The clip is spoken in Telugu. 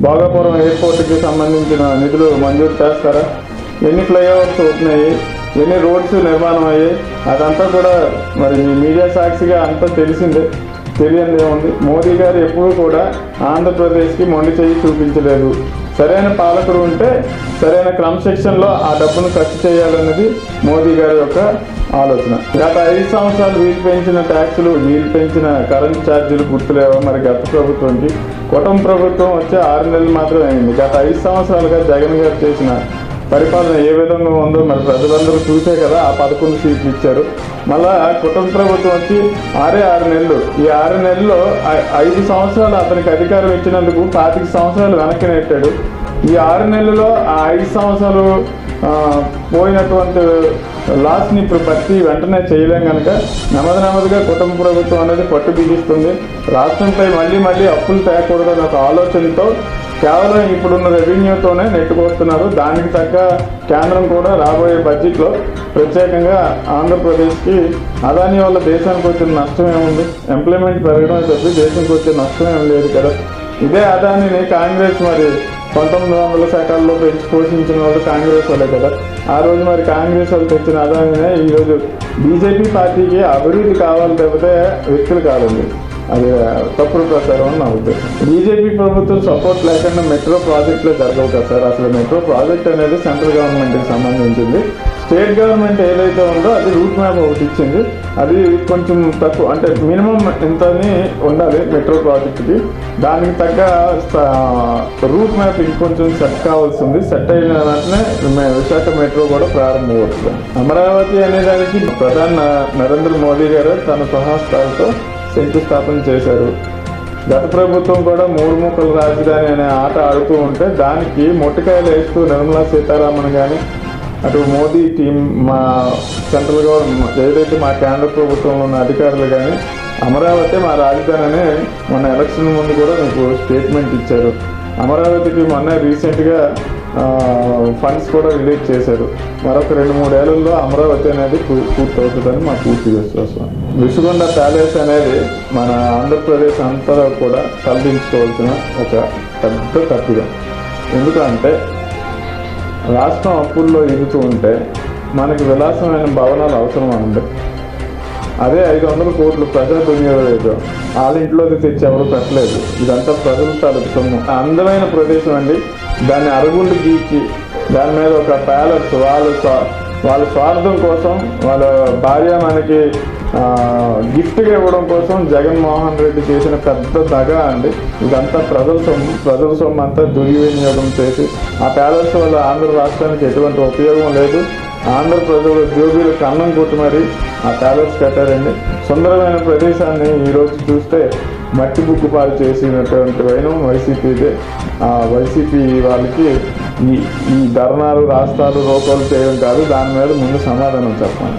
భోగాపురం ఎయిర్పోర్ట్కి సంబంధించిన నిధులు మంజూరు చేస్తారా? ఎన్ని ఫ్లైఓవర్స్ ఓపెన్ అయ్యాయి, ఎన్ని రోడ్స్ నిర్మాణం అయ్యాయి, అదంతా కూడా మరి మీ మీడియా సాక్షిగా అంతా తెలిసిందే. తెలియనిదే ఉంది. మోదీ గారు ఎప్పుడూ కూడా ఆంధ్రప్రదేశ్కి మొండి చేయి చూపించలేదు. సరైన పాలకుడు ఉంటే సరైన క్రమశిక్షణలో ఆ డబ్బును ఖర్చు చేయాలన్నది మోదీ గారి యొక్క ఆలోచన. గత 5 సంవత్సరాలు వీళ్ళు పెంచిన ట్యాక్సులు, వీళ్ళు పెంచిన కరెంట్ ఛార్జీలు గుర్తులేవో మరి గత ప్రభుత్వంకి. కుటుంబ ప్రభుత్వం వచ్చే 6 నెలలు మాత్రమే అయింది. గత 5 సంవత్సరాలుగా జగన్ గారు చేసిన పరిపాలన ఏ విధంగా ఉందో మరి ప్రజలందరూ చూసే కదా ఆ 11 సీట్లు ఇచ్చారు. మళ్ళా కుటుంబ ప్రభుత్వం వచ్చి 6 నెలలు. ఈ 6 నెలల్లో 5 సంవత్సరాలు అతనికి అధికారం ఇచ్చినందుకు 25 సంవత్సరాలు వెనక్కి నెట్టాడు. ఈ 6 నెలల్లో ఆ 5 సంవత్సరాలు పోయినటువంటి లాస్ని ఇప్పుడు భర్తీ వెంటనే చేయలేం కనుక నెమ్మదిగా కుటుంబ ప్రభుత్వం అనేది పట్టు బిగిస్తుంది. రాష్ట్రంపై మళ్ళీ అప్పులు తేకూడదని ఒక ఆలోచనతో కేవలం ఇప్పుడున్న రెవెన్యూతోనే నెట్టుకొస్తున్నారు. దానికి తగ్గ కేంద్రం కూడా రాబోయే బడ్జెట్లో ప్రత్యేకంగా ఆంధ్రప్రదేశ్కి అదాని వల్ల దేశానికి వచ్చిన నష్టం ఏముంది? ఎంప్లాయ్మెంట్ పెరగడం తప్పి దేశానికి వచ్చే నష్టం ఏం లేదు కదా. ఇదే అదానిని కాంగ్రెస్ మరి 1900 శాఖల్లో పెంచి పోషించిన వాళ్ళు కాంగ్రెస్ వాళ్ళే కదా. ఆ రోజు మరి కాంగ్రెస్ వాళ్ళు తెచ్చిన అదానినే ఈరోజు బీజేపీ పార్టీకి అభివృద్ధి కావాలి తప్పితే వ్యక్తులు కాదండి. అది తప్పుడు ప్రచారం అని నా ఉద్దేశం. బీజేపీ ప్రభుత్వం సపోర్ట్ లేకుండా మెట్రో ప్రాజెక్టులే జరగవు కదా సార్. అసలు మెట్రో ప్రాజెక్ట్ అనేది సెంట్రల్ గవర్నమెంట్కి సంబంధించింది. స్టేట్ గవర్నమెంట్ ఏదైతే ఉందో అది రూట్ మ్యాప్ ఒకటి ఇచ్చింది. అది కొంచెం తక్కువ, అంటే మినిమం ఇంతని ఉండాలి మెట్రో ప్రాజెక్ట్కి. దానికి తగ్గ రూట్ మ్యాప్ ఇంకొంచెం సెట్ కావాల్సి ఉంది. సెట్ అయిన వెంటనే విశాఖ మెట్రో కూడా ప్రారంభమవుతుంది. అమరావతి అనేదానికి ప్రధాని నరేంద్ర మోదీ గారు తన స్వహస్తాలతో శంకుస్థాపన చేశారు. గత ప్రభుత్వం కూడా 3 ముక్కల రాజధాని అనే ఆట ఆడుతూ ఉంటే దానికి మొట్టికాయలు వేస్తూ నిర్మలా సీతారామన్ కానీ అటు మోదీ టీం, మా సెంట్రల్ గవర్నమెంట్ ఏదైతే మా కేంద్ర ప్రభుత్వంలో ఉన్న అధికారులు కానీ అమరావతి మా రాజధాని అని మొన్న ఎలక్షన్ ముందు కూడా మీకు స్టేట్మెంట్ ఇచ్చారు. అమరావతికి మొన్న రీసెంట్గా ఫండ్స్ కూడా రిలీజ్ చేశారు. మరొక 2-3 ఏళ్లలో అమరావతి అనేది పూర్తవుతుందని మా పూర్తి విశ్వాసం. విసుగొండ ప్యాలెస్ అనేది మన ఆంధ్రప్రదేశ్ అంతా కూడా తలదించుకోవాల్సిన ఒక పెద్ద తప్పిదం. ఎందుకంటే రాష్ట్రం అప్పుల్లో ఎదుగుతూ ఉంటే మనకి విలాసమైన భవనాలు అవసరం అండి. అదే 500 కోట్లు ప్రజా వినియోగం వాళ్ళ ఇంట్లోకి తెచ్చి ఎవరు పెట్టలేదు. ఇదంతా ప్రజల తాలూకు సొమ్ము. అందమైన ప్రదేశం అండి. దాన్ని అరుగుండు గీకి దాని మీద ఒక ప్యాలెస్ వాళ్ళ స్వార్థం కోసం, వాళ్ళ భార్య మనకి గిఫ్ట్గా ఇవ్వడం కోసం జగన్మోహన్ రెడ్డి చేసిన పెద్ద దగా అండి. ఇదంతా ప్రజల సొమ్ము అంతా దుర్వినియోగం చేసి ఆ ప్యాలెస్ వల్ల ఆంధ్ర రాష్ట్రానికి ఎటువంటి ఉపయోగం లేదు. ఆంధ్ర ప్రజలు జోబీలు కన్నం కొట్టి మరి ఆ ప్యాలెస్ కట్టారండి. సుందరమైన ప్రదేశాన్ని ఈరోజు చూస్తే మట్టి బుగ్గుపాలు చేసినటువంటి వైనం వైసీపీదే. వైసీపీ వాళ్ళకి ఈ ధర్నాలు, రాస్తాలు, రోకోలు చేయడం కాదు, దాని మీద ముందు సమాధానం చెప్పాలి.